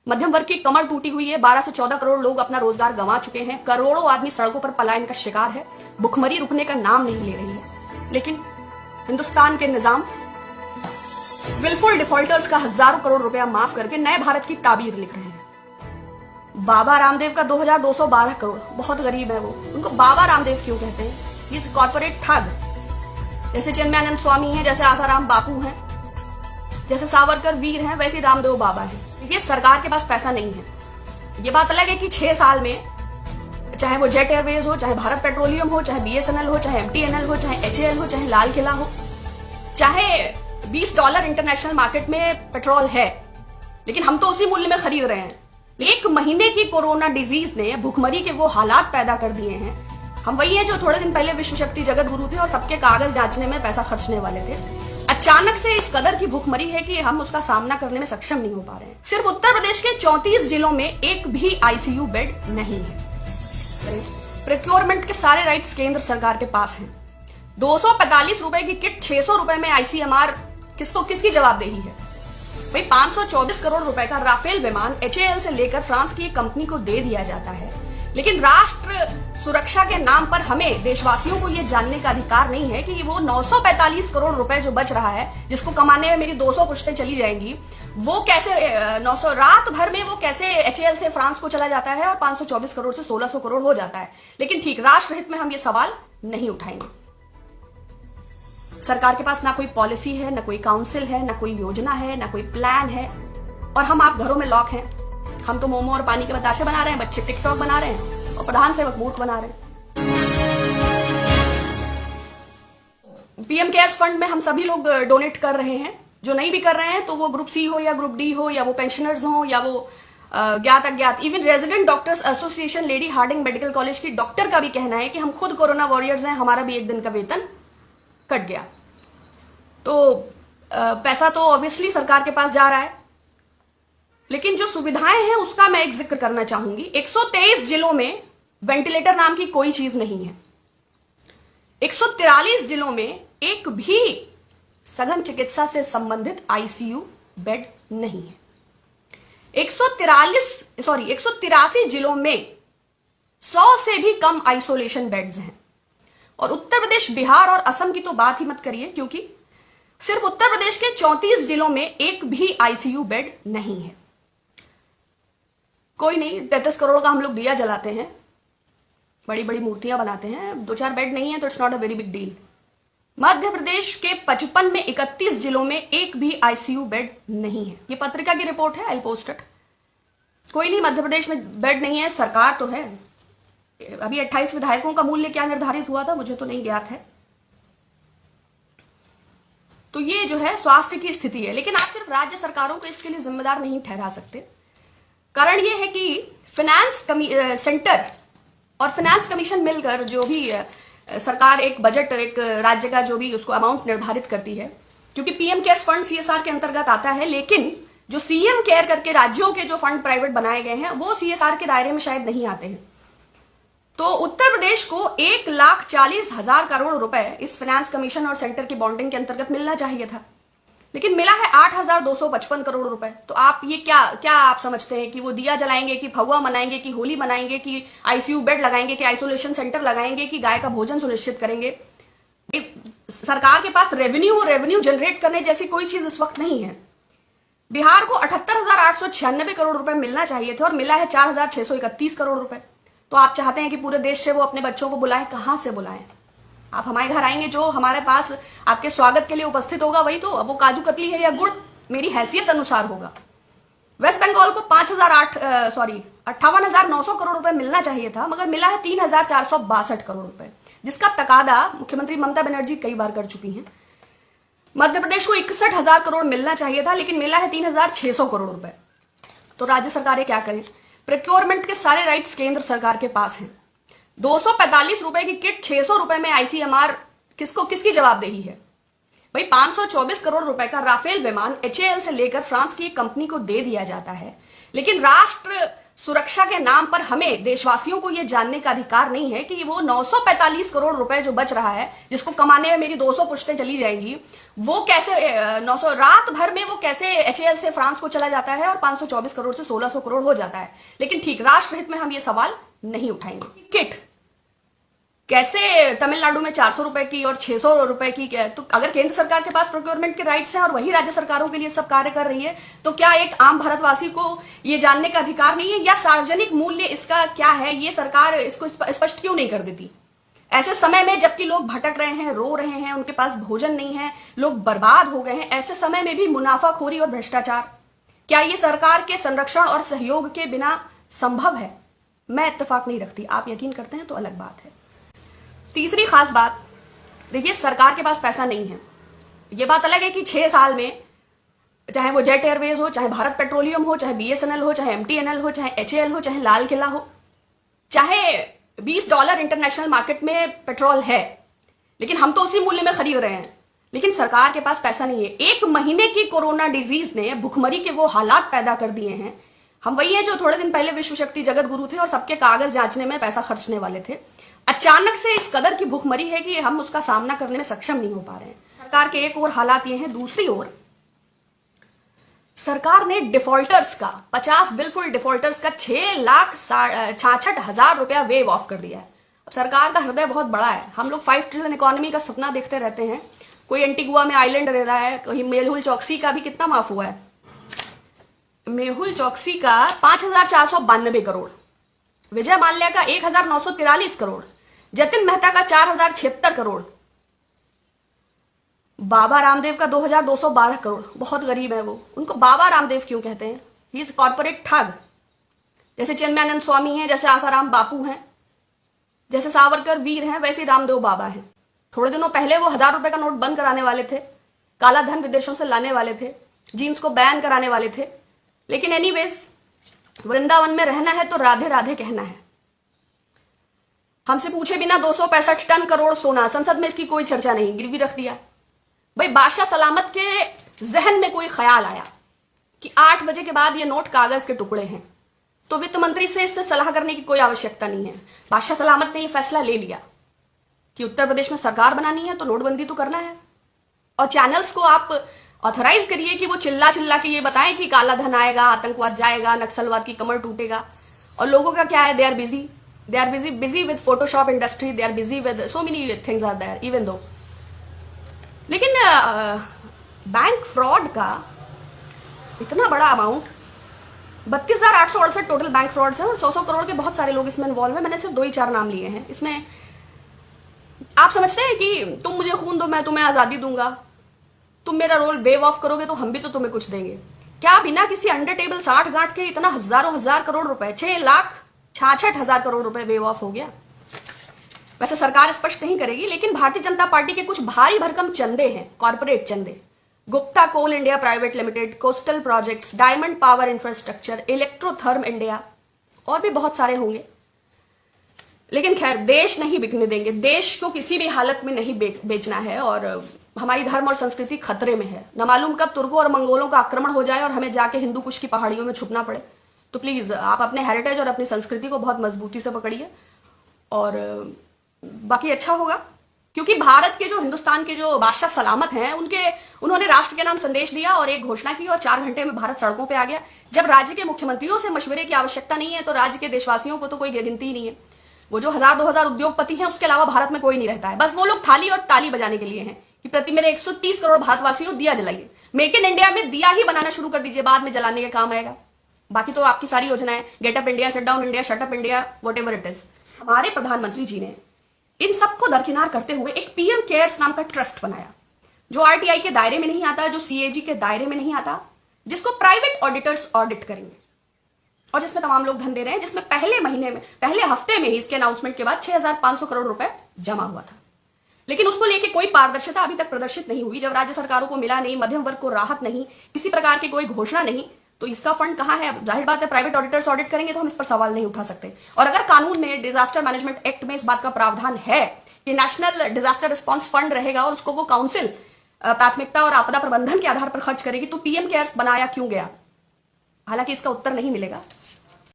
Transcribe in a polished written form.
मध्यम वर्ग की कमर टूटी हुई है। 12 से 14 करोड़ लोग अपना रोजगार गंवा चुके हैं। करोड़ों आदमी सड़कों पर पलायन का शिकार है। भुखमरी रुकने का नाम नहीं ले रही है। लेकिन हिंदुस्तान के निजाम विलफुल डिफॉल्टर्स का हजारों करोड़ रुपया माफ करके नए भारत की ताबीर लिख रहे हैं। बाबा रामदेव का 2212 करोड़, बहुत गरीब है वो, उनको बाबा रामदेव क्यों कहते हैं? ये कॉर्पोरेट ठग। जैसे चिन्मयानंद स्वामी है, जैसे आसाराम बापू हैं, जैसे सावरकर वीर हैं, वैसे रामदेव बाबा है। क्योंकि सरकार के पास पैसा नहीं है। ये बात अलग है कि 6 साल में चाहे वो जेट एयरवेज हो, चाहे भारत पेट्रोलियम हो, चाहे BSNL हो, चाहे MTNL हो, चाहे HAL हो, चाहे लाल किला हो, चाहे $20 इंटरनेशनल मार्केट में पेट्रोल है, लेकिन हम तो उसी मूल्य में खरीद रहे हैं। 1 महीने की कोरोना डिजीज ने भूखमरी के वो हालात पैदा कर दिए हैं। हम वही हैं जो थोड़े दिन पहले विश्व शक्ति जगत गुरु थे और सबके कागज जांचने में पैसा खर्चने वाले थे। अचानक से इस कदर की भूखमरी है कि हम उसका सामना करने में सक्षम नहीं हो पा रहे हैं। सिर्फ उत्तर प्रदेश के 34 जिलों में एक भी ICU बेड नहीं है। प्रोक्योरमेंट के सारे राइट्स केंद्र सरकार के पास हैं। 245 रुपए की किट 600 रुपए में ICMR किसकी जवाबदेही है? भाई 524 करोड़ रुपए का राफेल विमान HAL से लेकर फ्रांस की एक कंपनी को दे दिया जाता है, लेकिन राष्ट्र सुरक्षा के नाम पर हमें देशवासियों को यह जानने का अधिकार नहीं है कि वो 945 करोड़ रुपए जो बच रहा है, जिसको कमाने में मेरी 200 पुश्तें चली जाएंगी, वो कैसे 900 रात भर में वो कैसे HAL से फ्रांस को चला जाता है और 524 करोड़ से 1600 करोड़ हो जाता है। लेकिन ठीक, राष्ट्र हित में हम ये सवाल नहीं उठाएंगे। सरकार के पास ना कोई पॉलिसी है, ना कोई काउंसिल है, ना कोई योजना है, ना कोई प्लान है, और हम आप घरों में लॉक हैं। हम तो मोमो और पानी के बताशे बना रहे हैं, बच्चे टिकटॉक बना रहे हैं और प्रधान सेवक मूर्ख बना रहे हैं। PM केयर्स फंड में हम सभी लोग डोनेट कर रहे हैं। जो नहीं भी कर रहे हैं तो वो ग्रुप C हो या ग्रुप D हो, या वो पेंशनर्स हो, या वो ज्ञात अज्ञात। Even resident doctors association Lady Hardinge Medical College की डॉक्टर का भी कहना है कि हम खुद कोरोना वॉरियर्स हैं, हमारा भी 1 दिन का वेतन कट गया। तो पैसा तो ऑब्वियसली सरकार के पास जा रहा है, लेकिन जो सुविधाएं हैं उसका मैं एक जिक्र करना चाहूंगी। 123 जिलों में वेंटिलेटर नाम की कोई चीज नहीं है। 143 जिलों में एक भी सघन चिकित्सा से संबंधित ICU बेड नहीं है। 183 जिलों में 100 से भी कम आइसोलेशन बेड्स हैं। और उत्तर प्रदेश, बिहार और असम की तो बात ही मत करिए, क्योंकि सिर्फ उत्तर प्रदेश के 34 जिलों में एक भी ICU बेड नहीं है। कोई नहीं, 33 करोड़ का हम लोग दिया जलाते हैं, बड़ी बड़ी मूर्तियां बनाते हैं, 2-4 बेड नहीं है तो it's not a very big deal. Madhya Pradesh के 55 में 31 जिलों में एक भी ICU बेड नहीं है। ये पत्रिका की रिपोर्ट है, आई पोस्ट इट। कोई नहीं, मध्य प्रदेश में बेड नहीं है, सरकार तो है। अभी 28 विधायकों का मूल्य क्या निर्धारित हुआ था, मुझे तो नहीं ज्ञात है। तो ये जो है स्वास्थ्य की स्थिति है, लेकिन आप सिर्फ राज्य सरकारों को इसके लिए जिम्मेदार नहीं ठहरा सकते। कारण ये है कि फाइनेंस सेंटर और फाइनेंस कमीशन मिलकर जो भी सरकार एक बजट, एक राज्य का जो भी उसको अमाउंट निर्धारित करती है, क्योंकि PM केयर्स फंड CSR के अंतर्गत आता है, लेकिन जो CM केयर करके राज्यों के जो फंड प्राइवेट बनाए गए हैं वो CSR के दायरे में शायद नहीं आते हैं। तो उत्तर प्रदेश को 1,40,000 करोड़ रुपए इस फाइनेंस कमीशन और सेंटर की बॉन्डिंग के अंतर्गत मिलना चाहिए था, लेकिन मिला है 8,255 करोड़ रुपए। तो आप ये क्या आप समझते हैं कि वो दिया जलाएंगे, कि फगुआ मनाएंगे, कि होली मनाएंगे, कि ICU बेड लगाएंगे, कि आइसोलेशन सेंटर लगाएंगे, कि गाय का भोजन सुनिश्चित करेंगे? सरकार के पास रेवेन्यू जनरेट करने जैसी कोई चीज इस वक्त नहीं है। बिहार को 78,896 करोड़ रुपए मिलना चाहिए थे और मिला है 4,631 करोड़ रुपए। तो आप चाहते हैं कि पूरे देश से वो अपने बच्चों को बुलाएं, कहां से बुलाएं? आप हमारे घर आएंगे, जो हमारे पास आपके स्वागत के लिए उपस्थित होगा वही तो, वो काजू कतली है या गुड़, मेरी हैसियत अनुसार होगा। वेस्ट बंगाल को 58,900 करोड़ रुपए मिलना चाहिए था, मगर मिला है 3,462 करोड़ रुपए, जिसका तकादा मुख्यमंत्री ममता बनर्जी कई बार कर चुकी हैं। मध्य प्रदेश को 61,000 करोड़ मिलना चाहिए था, लेकिन मिला है 3,600 करोड़ रुपए। तो राज्य सरकारें क्या करें? प्रोक्योरमेंट के सारे राइट्स केंद्र सरकार के पास हैं। 245 रुपए की किट 600 रुपए में ICMR किसकी जवाबदेही है? भाई 524 करोड़ रुपए का राफेल विमान HAL से लेकर फ्रांस की एक कंपनी को दे दिया जाता है, लेकिन राष्ट्र सुरक्षा के नाम पर हमें देशवासियों को यह जानने का अधिकार नहीं है कि वो 945 करोड़ रुपए जो बच रहा है, जिसको कमाने में मेरी 200 पुश्तें चली जाएंगी, वो कैसे 900 रात भर में वो कैसे एचएएल से फ्रांस को चला जाता है और 524 करोड़ से 1600 करोड़ हो जाता है। लेकिन ठीक, राष्ट्र हित में हम ये सवाल नहीं उठाएंगे। किट कैसे तमिलनाडु में 400 रुपए की और 600 रुपए की, तो अगर केंद्र सरकार के पास प्रोक्योरमेंट के राइट्स हैं और वही राज्य सरकारों के लिए सब कार्य कर रही है, तो क्या एक आम भारतवासी को ये जानने का अधिकार नहीं है? या सार्वजनिक मूल्य इसका क्या है, ये सरकार इसको स्पष्ट क्यों नहीं कर देती? ऐसे समय में जबकि लोग भटक रहे हैं, रो रहे हैं, उनके पास भोजन नहीं है, लोग बर्बाद हो गए हैं, ऐसे समय में भी मुनाफाखोरी और भ्रष्टाचार, क्या ये सरकार के संरक्षण और सहयोग के बिना संभव है? मैं इत्तेफाक नहीं रखती। आप यकीन करते हैं तो अलग बात है। तीसरी खास बात, देखिए, सरकार के पास पैसा नहीं है। ये बात अलग है कि 6 साल में चाहे वो जेट एयरवेज हो, चाहे भारत पेट्रोलियम हो, चाहे बीएसएनएल हो, चाहे एमटीएनएल हो, चाहे एचएएल हो, चाहे लाल किला हो, चाहे $20 इंटरनेशनल मार्केट में पेट्रोल है, लेकिन हम तो उसी मूल्य में खरीद रहे हैं। लेकिन सरकार के पास पैसा नहीं है। 1 महीने की कोरोना डिजीज ने भुखमरी के वो हालात पैदा कर दिए हैं। हम वही हैं जो थोड़े दिन पहले विश्व शक्ति जगत गुरु थे और सबके कागज जांचने में पैसा खर्चने वाले थे। अचानक से इस कदर की भुखमरी है कि हम उसका सामना करने में सक्षम नहीं हो पा रहे हैं। सरकार के एक और हालात ये हैं। दूसरी ओर सरकार ने डिफॉल्टर्स का 50 बिलफुल डिफॉल्टर्स का 6,66,000 रुपया वेव ऑफ कर दिया है। अब सरकार का हृदय बहुत बड़ा है। हम लोग 5 ट्रिलियन इकोनॉमी का सपना देखते रहते हैं। कोई एंटीगुआ में आइलैंड रह रहा है, कहीं मेहुल चौकसी का भी कितना माफ हुआ है? मेहुल चौकसी का 5,492 करोड़, विजय माल्या का 1,943 करोड़, जतिन मेहता का 4,076 करोड़, बाबा रामदेव का 2,212 करोड़। बहुत गरीब है वो, उनको बाबा रामदेव क्यों कहते हैं? ही इज कॉर्पोरेट ठग। जैसे चिन्मयानंद स्वामी हैं, जैसे आसाराम बापू हैं, जैसे सावरकर वीर हैं, वैसे रामदेव बाबा हैं। थोड़े दिनों पहले वो 1,000 रुपए का नोट बंद कराने वाले थे, काला धन विदेशों से लाने वाले थे, जीन्स को बैन कराने वाले थे। लेकिन एनीवेज, वृंदावन में रहना है तो राधे राधे कहना है। हमसे पूछे बिना 265 टन करोड़ सोना, संसद में इसकी कोई चर्चा नहीं, गिरवी रख दिया। भाई, बादशाह सलामत के जहन में कोई ख्याल आया कि 8 बजे के बाद ये नोट कागज के टुकड़े हैं, तो वित्त मंत्री से इससे सलाह करने की कोई आवश्यकता नहीं है। बादशाह सलामत ने यह फैसला ले लिया कि उत्तर प्रदेश में सरकार बनानी है तो नोटबंदी तो करना है। और चैनल्स को आप ऑथराइज करिए कि वो चिल्ला चिल्ला के ये बताएं कि काला धन आएगा, आतंकवाद जाएगा, नक्सलवाद की कमर टूटेगा। और लोगों का क्या है? They are busy with Photoshop industry, they are busy with so many things are there even though. लेकिन बैंक फ्रॉड का इतना बड़ा अमाउंट, 32,868 टोटल बैंक फ्रॉड्स हैं और 100 करोड़ के बहुत सारे लोग इसमें इन्वॉल्व हैं। मैंने सिर्फ 2 ही 4 नाम लिए हैं। इसमें आप समझते हैं कि तुम मुझे खून दो, मैं तुम्हें आजादी दूंगा, तुम मेरा रोल वेव ऑफ करोगे तो हम भी तो तुम्हें कुछ देंगे। क्या बिना किसी अंडर टेबल 60 गांठ के इतना हजारों हजार करोड़ रुपए, 6,66,000 करोड़ रुपए वेव ऑफ हो गया? वैसे सरकार स्पष्ट नहीं करेगी, लेकिन भारतीय जनता पार्टी के कुछ भारी भरकम चंदे हैं, कॉर्पोरेट चंदे। Gupta coal India private limited, coastal projects, diamond power infrastructure, Electrotherm India, और भी बहुत सारे होंगे। लेकिन खैर, देश नहीं बिकने देंगे। देश को किसी भी हालत में नहीं बेचना है और हमारी धर्म और संस्कृति खतरे में है। न मालूम कब तुर्कों और मंगोलों का आक्रमण हो जाए और हमें जाके हिंदू कुश की पहाड़ियों में छुपना पड़े। तो प्लीज आप अपने हेरिटेज और अपनी संस्कृति को बहुत मजबूती से पकड़िए और बाकी अच्छा होगा। क्योंकि भारत के जो, हिंदुस्तान के जो बादशाह सलामत हैं, उन्होंने राष्ट्र के नाम संदेश दिया और एक घोषणा की और 4 घंटे में भारत सड़कों पे आ गया। जब राज्य के मुख्यमंत्रियों से मशवरे की आवश्यकता नहीं है तो राज्य के देशवासियों को तो कोई गिनती ही नहीं है। वो जो 1,000-2,000 उद्योगपति हैं, उसके अलावा भारत में कोई नहीं रहता है। बस वो लोग थाली और ताली बजाने के लिए हैं कि प्रति मेरे 130 करोड़ भारतवासियों दिया जलाइए। मेक इन इंडिया में दिया ही बनाना शुरू कर दीजिए, बाद में जलाने के काम आएगा। बाकी तो आपकी सारी योजनाएं, get up India, shut down India, shut up India, whatever it is. हमारे प्रधानमंत्री जी ने इन सबको दरकिनार करते हुए एक पीएम केयर्स नाम का ट्रस्ट बनाया, जो आरटीआई के दायरे में नहीं आता, जो सीएजी के दायरे में नहीं आता, जिसको प्राइवेट ऑडिटर्स ऑडिट करेंगे और जिसमें तमाम लोग धन दे रहे हैं, जिसमें पहले हफ्ते में ही इसके अनाउंसमेंट के बाद 6,500 करोड़ रुपए जमा हुआ था। लेकिन उसको लेके कोई पारदर्शिता अभी तक प्रदर्शित नहीं हुई। जब राज्य सरकारों को मिला नहीं, मध्यम वर्ग को राहत नहीं, किसी प्रकार की कोई घोषणा नहीं, तो इसका फंड कहां है? जाहिर बात है, प्राइवेट ऑडिटर्स ऑडिट करेंगे तो हम इस पर सवाल नहीं उठा सकते। और अगर कानून में, डिजास्टर मैनेजमेंट एक्ट में इस बात का प्रावधान है कि नेशनल डिजास्टर रिस्पॉन्स फंड रहेगा और उसको वो काउंसिल प्राथमिकता और आपदा प्रबंधन के आधार पर खर्च करेगी, तो पीएम केयर्स बनाया क्यों गया? हालांकि इसका उत्तर नहीं मिलेगा।